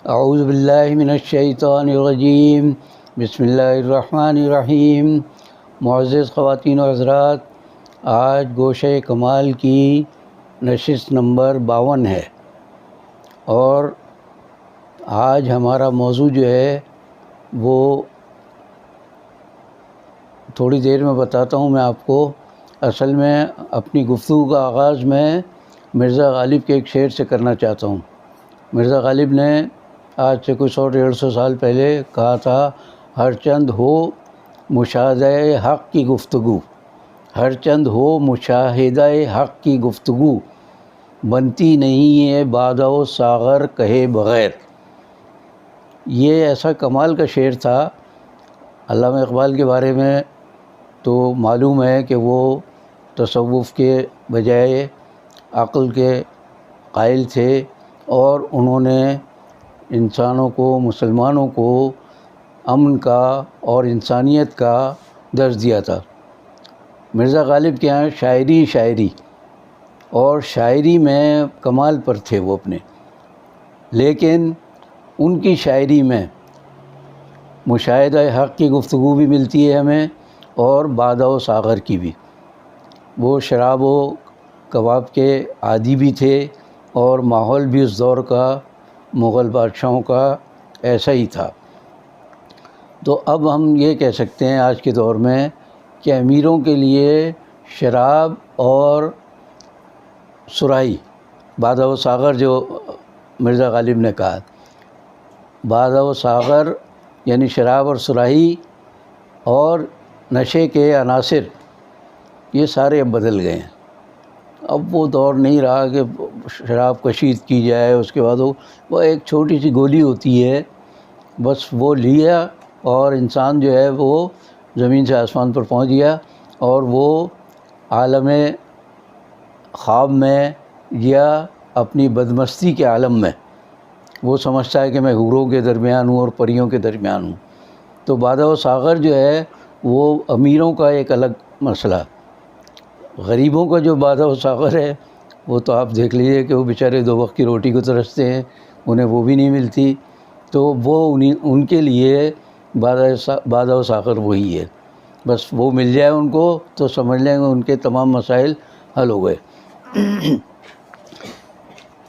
اعوذ باللہ من الشیطان الرجیم، بسم اللہ الرحمن الرحیم۔ معزز خواتین و حضرات، آج گوشہ کمال کی نشست نمبر 52 ہے، اور آج ہمارا موضوع جو ہے وہ تھوڑی دیر میں بتاتا ہوں میں آپ کو۔ اصل میں اپنی گفتگو کا آغاز میں مرزا غالب کے ایک شعر سے کرنا چاہتا ہوں۔ مرزا غالب نے آج سے کچھ 100-150 سال پہلے کہا تھا، ہر چند ہو مشاہدہ حق کی گفتگو، ہر چند ہو مشاہدہ حق کی گفتگو، بنتی نہیں ہے بادہ و ساغر کہے بغیر۔ یہ ایسا کمال کا شعر تھا۔ علامہ اقبال کے بارے میں تو معلوم ہے کہ وہ تصوف کے بجائے عقل کے قائل تھے، اور انہوں نے انسانوں کو، مسلمانوں کو امن کا اور انسانیت کا درس دیا تھا۔ مرزا غالب کے یہاں شاعری اور شاعری میں کمال پر تھے وہ اپنے، لیکن ان کی شاعری میں مشاہدہ حق کی گفتگو بھی ملتی ہے ہمیں، اور بادہ و ساغر کی بھی۔ وہ شراب و کباب کے عادی بھی تھے، اور ماحول بھی اس دور کا مغل بادشاہوں کا ایسا ہی تھا۔ تو اب ہم یہ کہہ سکتے ہیں آج کے دور میں کہ امیروں کے لیے شراب اور صراحی، بادہ و ساغر جو مرزا غالب نے کہا، بادہ و ساغر یعنی شراب اور صراحی اور نشے کے عناصر، یہ سارے اب بدل گئے ہیں۔ اب وہ دور نہیں رہا کہ شراب کشید کی جائے، اس کے بعد وہ ایک چھوٹی سی گولی ہوتی ہے، بس وہ لیا اور انسان جو ہے وہ زمین سے آسمان پر پہنچ گیا، اور وہ عالم خواب میں یا اپنی بدمستی کے عالم میں وہ سمجھتا ہے کہ میں حوروں کے درمیان ہوں اور پریوں کے درمیان ہوں۔ تو بادہ و ساغر جو ہے وہ امیروں کا ایک الگ مسئلہ۔ غریبوں کا جو بادہ و ساغر ہے وہ تو آپ دیکھ لیجئے کہ وہ بیچارے 2 وقت کی روٹی کو ترستے ہیں، انہیں وہ بھی نہیں ملتی، تو وہ ان کے لیے بادہ و ساغر وہی ہے۔ بس وہ مل جائے ان کو تو سمجھ لیں گے ان کے تمام مسائل حل ہو گئے۔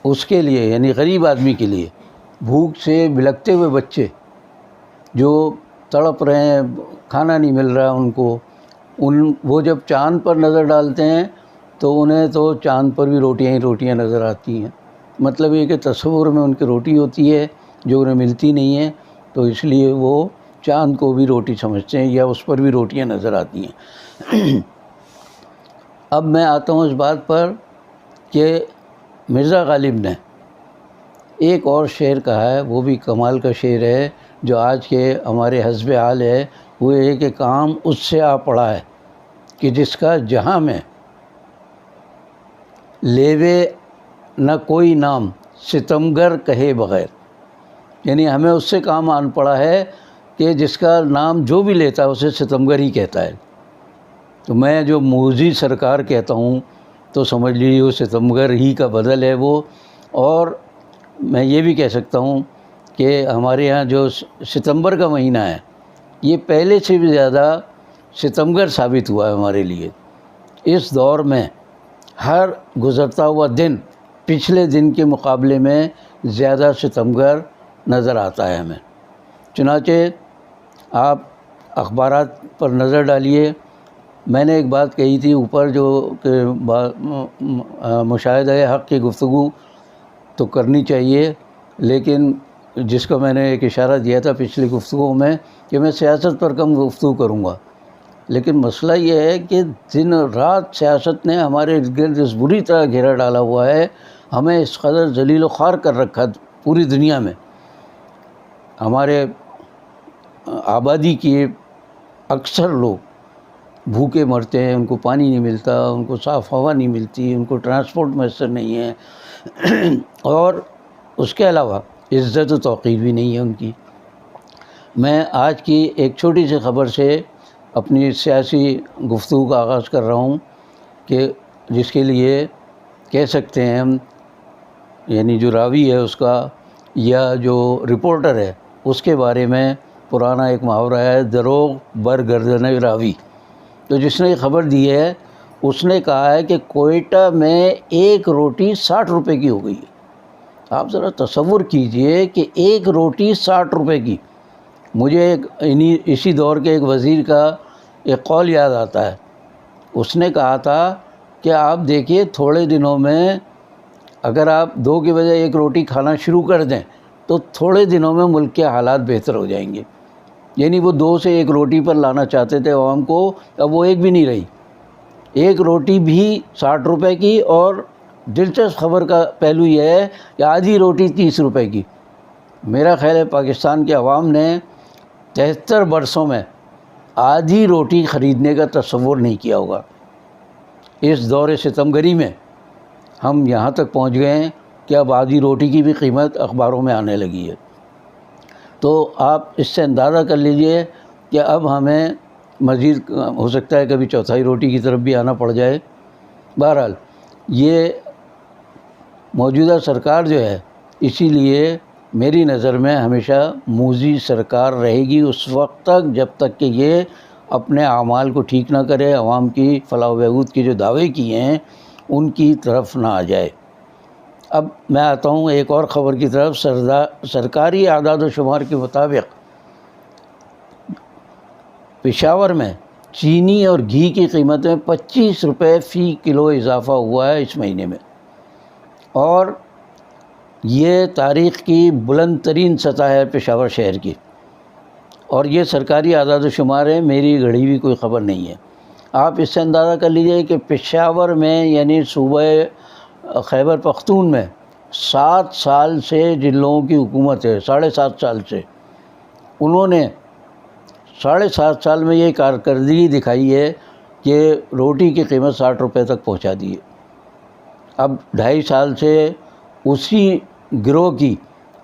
اس کے لیے یعنی غریب آدمی کے لیے، بھوک سے بلکتے ہوئے بچے جو تڑپ رہے ہیں، کھانا نہیں مل رہا ان کو، وہ جب چاند پر نظر ڈالتے ہیں تو انہیں تو چاند پر بھی روٹیاں ہی روٹیاں نظر آتی ہیں۔ مطلب یہ کہ تصور میں ان کی روٹی ہوتی ہے جو انہیں ملتی نہیں ہے، تو اس لیے وہ چاند کو بھی روٹی سمجھتے ہیں، یا اس پر بھی روٹیاں نظر آتی ہیں۔ اب میں آتا ہوں اس بات پر کہ مرزا غالب نے ایک اور شعر کہا ہے، وہ بھی کمال کا شعر ہے، جو آج کے ہمارے حسب حال ہے۔ وہ یہ کہ کام اس سے آ پڑا ہے کہ جس کا جہاں میں لیوے نہ کوئی نام، ستمگر کہے بغیر۔ یعنی ہمیں اس سے کام آن پڑا ہے کہ جس کا نام جو بھی لیتا ہے اسے ستمگر ہی کہتا ہے۔ تو میں جو موذی سرکار کہتا ہوں تو سمجھ لیجیے وہ ستمگر ہی کا بدل ہے وہ۔ اور میں یہ بھی کہہ سکتا ہوں کہ ہمارے یہاں جو ستمبر کا مہینہ ہے، یہ پہلے سے بھی زیادہ ستمگر ثابت ہوا ہے ہمارے لیے۔ اس دور میں ہر گزرتا ہوا دن پچھلے دن کے مقابلے میں زیادہ ستمگر نظر آتا ہے ہمیں۔ چنانچہ آپ اخبارات پر نظر ڈالیے، میں نے ایک بات کہی تھی اوپر جو کہ مشاہدہ حق کی گفتگو تو کرنی چاہیے، لیکن جس کا میں نے ایک اشارہ دیا تھا پچھلی گفتگو میں کہ میں سیاست پر کم گفتگو کروں گا، لیکن مسئلہ یہ ہے کہ دن رات سیاست نے ہمارے ارد گرد اس بری طرح گھیرا ڈالا ہوا ہے، ہمیں اس قدر ذلیل و خوار کر رکھا پوری دنیا میں۔ ہمارے آبادی کے اکثر لوگ بھوکے مرتے ہیں، ان کو پانی نہیں ملتا، ان کو صاف ہوا نہیں ملتی، ان کو ٹرانسپورٹ میسر نہیں ہے، اور اس کے علاوہ عزت و توقیر بھی نہیں ہے ان کی۔ میں آج کی ایک چھوٹی سی خبر سے اپنی سیاسی گفتگو کا آغاز کر رہا ہوں، کہ جس کے لیے کہہ سکتے ہیں ہم، یعنی جو راوی ہے اس کا یا جو رپورٹر ہے اس کے بارے میں پرانا ایک محاورہ ہے، دروغ بر گردن راوی۔ تو جس نے یہ خبر دی ہے اس نے کہا ہے کہ کوئٹہ میں ایک روٹی 60 روپے کی ہو گئی ہے۔ آپ ذرا تصور کیجئے کہ ایک روٹی 60 روپے کی۔ مجھے اسی دور کے ایک وزیر کا ایک قول یاد آتا ہے، اس نے کہا تھا کہ آپ دیکھیے تھوڑے دنوں میں اگر آپ 2 کی بجائے 1 روٹی کھانا شروع کر دیں تو تھوڑے دنوں میں ملک کے حالات بہتر ہو جائیں گے۔ یعنی وہ 2 سے 1 روٹی پر لانا چاہتے تھے عوام کو، اب وہ ایک بھی نہیں رہی، ایک روٹی بھی 60 روپے کی۔ اور دلچسپ خبر کا پہلو یہ ہے کہ آدھی روٹی 30 روپے کی۔ میرا خیال ہے پاکستان کے عوام نے 73 برسوں میں آدھی روٹی خریدنے کا تصور نہیں کیا ہوگا۔ اس دور ستمگری میں ہم یہاں تک پہنچ گئے ہیں کہ اب آدھی روٹی کی بھی قیمت اخباروں میں آنے لگی ہے۔ تو آپ اس سے اندازہ کر لیجئے کہ اب ہمیں مزید ہو سکتا ہے کبھی چوتھائی روٹی کی طرف بھی آنا پڑ جائے۔ بہرحال یہ موجودہ سرکار جو ہے، اسی لیے میری نظر میں ہمیشہ موذی سرکار رہے گی اس وقت تک جب تک کہ یہ اپنے اعمال کو ٹھیک نہ کرے، عوام کی فلاح و بہبود کے جو دعوے کیے ہیں ان کی طرف نہ آ جائے۔ اب میں آتا ہوں ایک اور خبر کی طرف۔ سرکاری اعداد و شمار کے مطابق پشاور میں چینی اور گھی کی قیمت میں 25 روپے فی کلو اضافہ ہوا ہے اس مہینے میں، اور یہ تاریخ کی بلند ترین سطح ہے پشاور شہر کی، اور یہ سرکاری اعداد و شمار ہے، میری گھڑی ہوئی کوئی خبر نہیں ہے۔ آپ اس سے اندازہ کر لیجئے کہ پشاور میں یعنی صوبہ خیبر پختون میں 7 سال سے جن لوگوں کی حکومت ہے، 7.5 سال سے، انہوں نے 7.5 سال میں یہ کارکردگی دکھائی ہے کہ روٹی کی قیمت 60 روپے تک پہنچا دی ہے۔ اب 2.5 سال سے اسی گروہ کی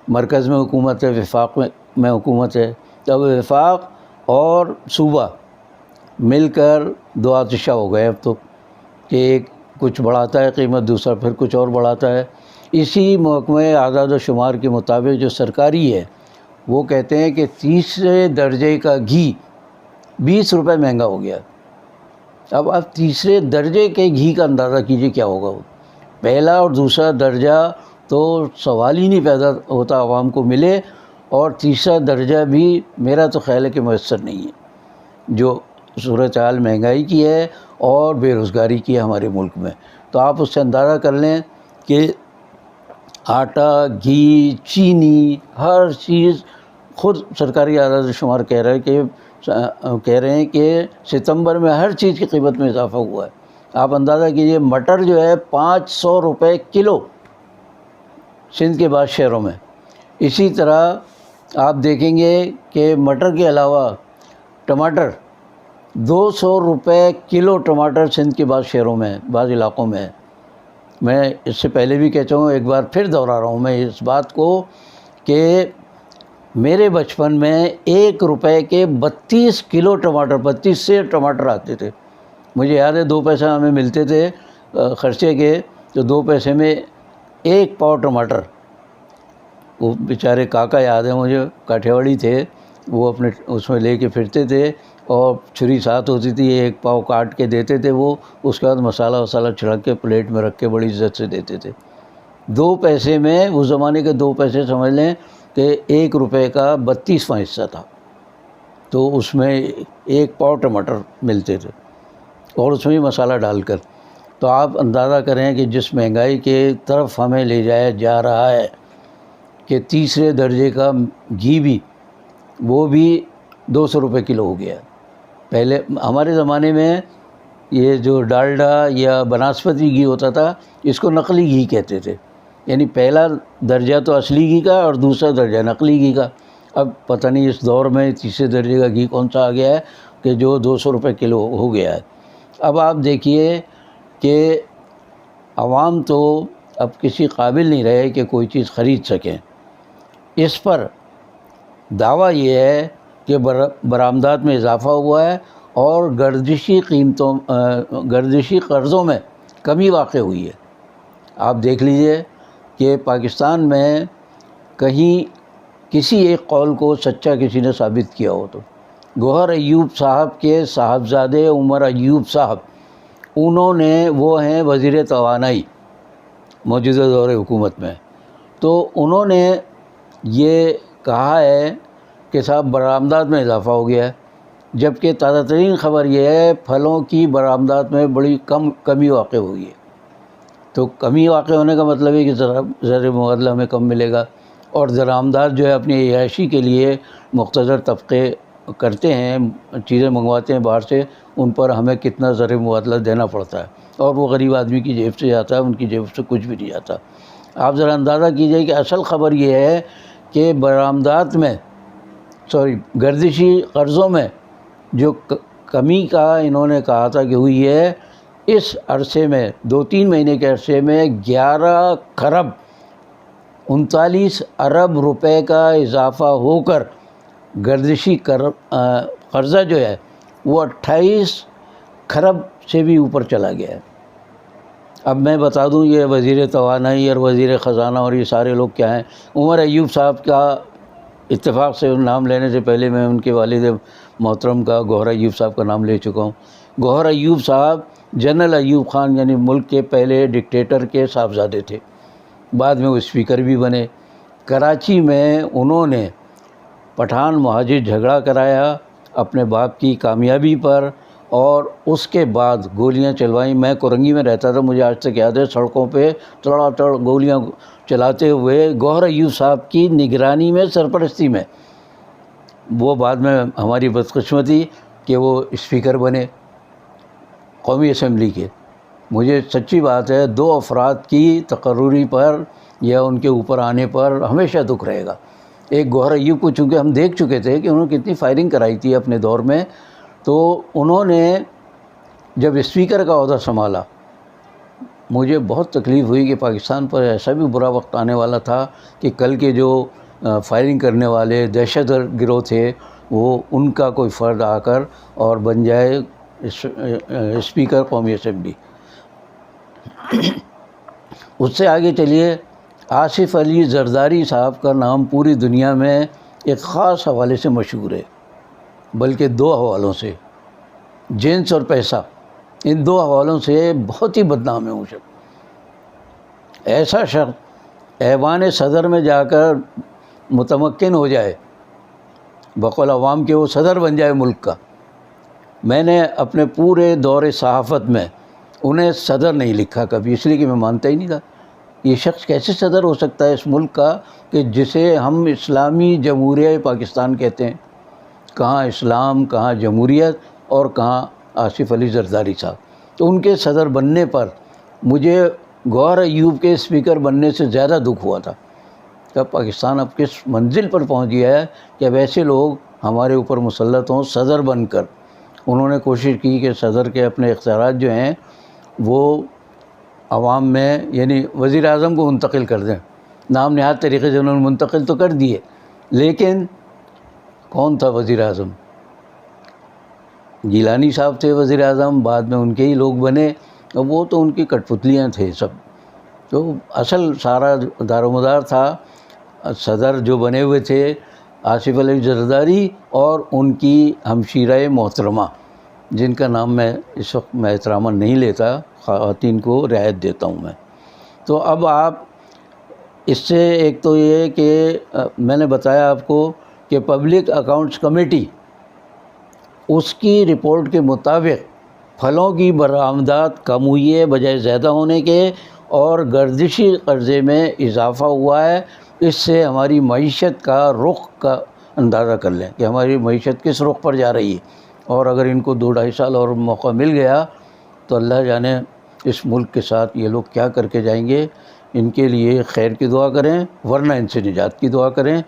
مرکز میں حکومت ہے، وفاق میں حکومت ہے، تب وفاق اور صوبہ مل کر 2 آتشہ ہو گئے اب تو، کہ ایک کچھ بڑھاتا ہے قیمت، دوسرا پھر کچھ اور بڑھاتا ہے۔ اسی محکمہ اعداد و شمار کے مطابق جو سرکاری ہے وہ کہتے ہیں کہ تیسرے درجے کا گھی 20 روپے مہنگا ہو گیا۔ اب آپ تیسرے درجے کے گھی کا اندازہ کیجئے کیا ہوگا وہ۔ پہلا اور دوسرا درجہ تو سوال ہی نہیں پیدا ہوتا عوام کو ملے، اور تیسرا درجہ بھی میرا تو خیال ہے کہ میسر نہیں ہے، جو صورتحال مہنگائی کی ہے اور بے روزگاری کی ہے ہمارے ملک میں۔ تو آپ اس سے اندازہ کر لیں کہ آٹا، گھی، چینی، ہر چیز، خود سرکاری اعداد و شمار کہہ رہے ہیں کہ ستمبر میں ہر چیز کی قیمت میں اضافہ ہوا ہے۔ آپ اندازہ کیجئے مٹر جو ہے 500 روپے کلو سندھ کے بعض شہروں میں۔ اسی طرح آپ دیکھیں گے کہ مٹر کے علاوہ ٹماٹر 200 روپے کلو ٹماٹر سندھ کے بعض شہروں میں، بعض علاقوں میں ہے۔ میں اس سے پہلے بھی کہتا ہوں، ایک بار پھر دہرا رہا ہوں میں اس بات کو کہ میرے بچپن میں 1 روپے کے 32 کلو ٹماٹر، 32 سے ٹماٹر آتے تھے۔ مجھے یاد ہے 2 پیسہ ہمیں ملتے تھے خرچے کے، تو 2 پیسے میں 1 پاؤ ٹماٹر۔ وہ بیچارے کاکا یاد ہے مجھے، کاٹھیاواڑی تھے، وہ اپنے اس میں لے کے پھرتے تھے، اور چھری ساتھ ہوتی تھی، 1 پاؤ کاٹ کے دیتے تھے وہ، اس کے بعد مسالہ وسالہ چھڑک کے پلیٹ میں رکھ کے بڑی عزت سے دیتے تھے۔ 2 پیسے میں، اس زمانے کے 2 پیسے سمجھ لیں کہ 1 روپے کا 32واں حصہ تھا، تو اس میں 1 پاؤ ٹماٹر ملتے تھے، اور اس میں بھی مسالہ ڈال کر۔ تو آپ اندازہ کریں کہ جس مہنگائی کے طرف ہمیں لے جایا جا رہا ہے، کہ تیسرے درجے کا گھی بھی، وہ بھی 200 روپے کلو ہو گیا۔ پہلے ہمارے زمانے میں یہ جو ڈالڈا یا بناسپتی گھی ہوتا تھا، اس کو نقلی گھی کہتے تھے، یعنی پہلا درجہ تو اصلی گھی کا اور دوسرا درجہ نقلی گھی کا۔ اب پتہ نہیں اس دور میں تیسرے درجے کا گھی کون سا آ گیا ہے کہ جو 200 روپے کلو ہو گیا ہے۔ اب آپ دیکھیے کہ عوام تو اب کسی قابل نہیں رہے کہ کوئی چیز خرید سکیں۔ اس پر دعویٰ یہ ہے کہ برآمدات میں اضافہ ہوا ہے، اور گردشی قرضوں میں کمی واقع ہوئی ہے۔ آپ دیکھ لیجئے کہ پاکستان میں کہیں کسی ایک قول کو سچا کسی نے ثابت کیا ہو تو گوہر ایوب صاحب کے صاحبزادے عمر ایوب صاحب، انہوں نے وہ ہیں وزیر توانائی موجودہ دور حکومت میں، تو انہوں نے یہ کہا ہے کہ صاحب برآمدات میں اضافہ ہو گیا ہے، جبکہ تازہ ترین خبر یہ ہے پھلوں کی برآمدات میں بڑی کمی واقع ہوئی ہے۔ تو کمی واقع ہونے کا مطلب ہے کہ زر مبادلہ ہمیں کم ملے گا، اور درآمدات جو ہے اپنی عیاشی کے لیے مختصر طبقے کرتے ہیں، چیزیں منگواتے ہیں باہر سے، ان پر ہمیں کتنا زر مبادلہ دینا پڑتا ہے، اور وہ غریب آدمی کی جیب سے جاتا ہے، ان کی جیب سے کچھ بھی نہیں جاتا۔ آپ ذرا اندازہ کیجئے کہ اصل خبر یہ ہے کہ برآمدات میں گردشی قرضوں میں جو کمی کا انہوں نے کہا تھا کہ ہوئی ہے، اس عرصے میں 2-3 مہینے کے عرصے میں 11 کھرب 39 ارب روپے کا اضافہ ہو کر گردشی قرضہ جو ہے وہ 28 کھرب سے بھی اوپر چلا گیا ہے۔ اب میں بتا دوں یہ وزیر توانائی اور وزیر خزانہ اور یہ سارے لوگ کیا ہیں۔ عمر ایوب صاحب کا اتفاق سے نام لینے سے پہلے میں ان کے والد محترم کا گوہر ایوب صاحب کا نام لے چکا ہوں۔ گوہر ایوب صاحب جنرل ایوب خان یعنی ملک کے پہلے ڈکٹیٹر کے صاحبزادے تھے، بعد میں وہ اسپیکر بھی بنے۔ کراچی میں انہوں نے پٹھان مہاجر جھگڑا کرایا اپنے باپ کی کامیابی پر، اور اس کے بعد گولیاں چلوائیں۔ میں کورنگی میں رہتا تھا، مجھے آج تک یاد ہے سڑکوں پہ تڑا تڑ گولیاں چلاتے ہوئے گوہر ایوب صاحب کی نگرانی میں، سرپرستی میں۔ وہ بعد میں ہماری بدقسمتی کہ وہ اسپیکر بنے قومی اسمبلی کے۔ مجھے سچی بات ہے 2 افراد کی تقرری پر یا ان کے اوپر آنے پر ہمیشہ دکھ رہے گا۔ ایک گوہر ایوب کو چونکہ ہم دیکھ چکے تھے کہ انہوں نے کتنی فائرنگ کرائی تھی اپنے دور میں، تو انہوں نے جب اسپیکر کا عہدہ سنبھالا مجھے بہت تکلیف ہوئی کہ پاکستان پر ایسا بھی برا وقت آنے والا تھا کہ کل کے جو فائرنگ کرنے والے دہشت گرد گروہ تھے وہ ان کا کوئی فرد آ کر اور بن جائے اسپیکر قومی اسمبلی۔ اس سے آگے چلیے، آصف علی زرداری صاحب کا نام پوری دنیا میں ایک خاص حوالے سے مشہور ہے، بلکہ 2 حوالوں سے، جنس اور پیسہ، ان 2 حوالوں سے بہت ہی بدنام ہے وہ شخص۔ ایسا شخص ایوان صدر میں جا کر متمکن ہو جائے، بقول عوام کے وہ صدر بن جائے ملک کا۔ میں نے اپنے پورے دور صحافت میں انہیں صدر نہیں لکھا کبھی، اس لیے کہ میں مانتا ہی نہیں تھا یہ شخص کیسے صدر ہو سکتا ہے اس ملک کا کہ جسے ہم اسلامی جمہوریہ پاکستان کہتے ہیں۔ کہاں اسلام، کہاں جمہوریت، اور کہاں آصف علی زرداری صاحب۔ تو ان کے صدر بننے پر مجھے گوہر ایوب کے اسپیکر بننے سے زیادہ دکھ ہوا تھا کہ پاکستان اب کس منزل پر پہنچ گیا ہے کہ اب ایسے لوگ ہمارے اوپر مسلط ہوں صدر بن کر۔ انہوں نے کوشش کی کہ صدر کے اپنے اختیارات جو ہیں وہ عوام میں یعنی وزیر اعظم کو منتقل کر دیں۔ نام نہاد طریقے سے انہوں نے منتقل تو کر دیے، لیکن کون تھا وزیر اعظم؟ گیلانی صاحب تھے وزیر اعظم، بعد میں ان کے ہی لوگ بنے، اور وہ تو ان کی کٹ پتلیاں تھے سب۔ تو اصل سارا دار و مدار تھا صدر جو بنے ہوئے تھے آصف علی زرداری اور ان کی ہمشیرہ محترمہ، جن کا نام میں اس وقت میں احتراما نہیں لیتا، خواتین کو رعایت دیتا ہوں میں۔ تو اب آپ اس سے ایک تو یہ کہ میں نے بتایا آپ کو کہ پبلک اکاؤنٹس کمیٹی اس کی رپورٹ کے مطابق پھلوں کی برآمدات کم ہوئی ہے بجائے زیادہ ہونے کے، اور گردشی قرضے میں اضافہ ہوا ہے۔ اس سے ہماری معیشت کا رخ کا اندازہ کر لیں کہ ہماری معیشت کس رخ پر جا رہی ہے، اور اگر ان کو 2-2.5 سال اور موقع مل گیا تو اللہ جانے اس ملک کے ساتھ یہ لوگ کیا کر کے جائیں گے۔ ان کے لیے خیر کی دعا کریں، ورنہ ان سے نجات کی دعا کریں۔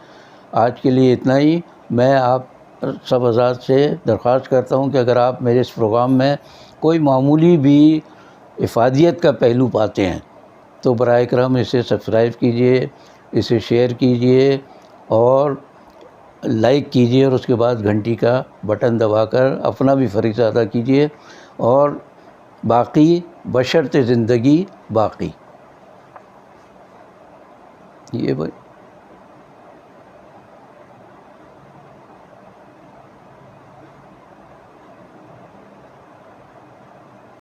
آج کے لیے اتنا ہی۔ میں آپ سب حضرات سے درخواست کرتا ہوں کہ اگر آپ میرے اس پروگرام میں کوئی معمولی بھی افادیت کا پہلو پاتے ہیں تو براہ کرم اسے سبسکرائب کیجئے، اسے شیئر کیجئے اور لائک کیجئے، اور اس کے بعد گھنٹی کا بٹن دبا کر اپنا بھی فریضہ ادا کیجئے، اور باقی بشرط زندگی باقی۔ یہ بھائی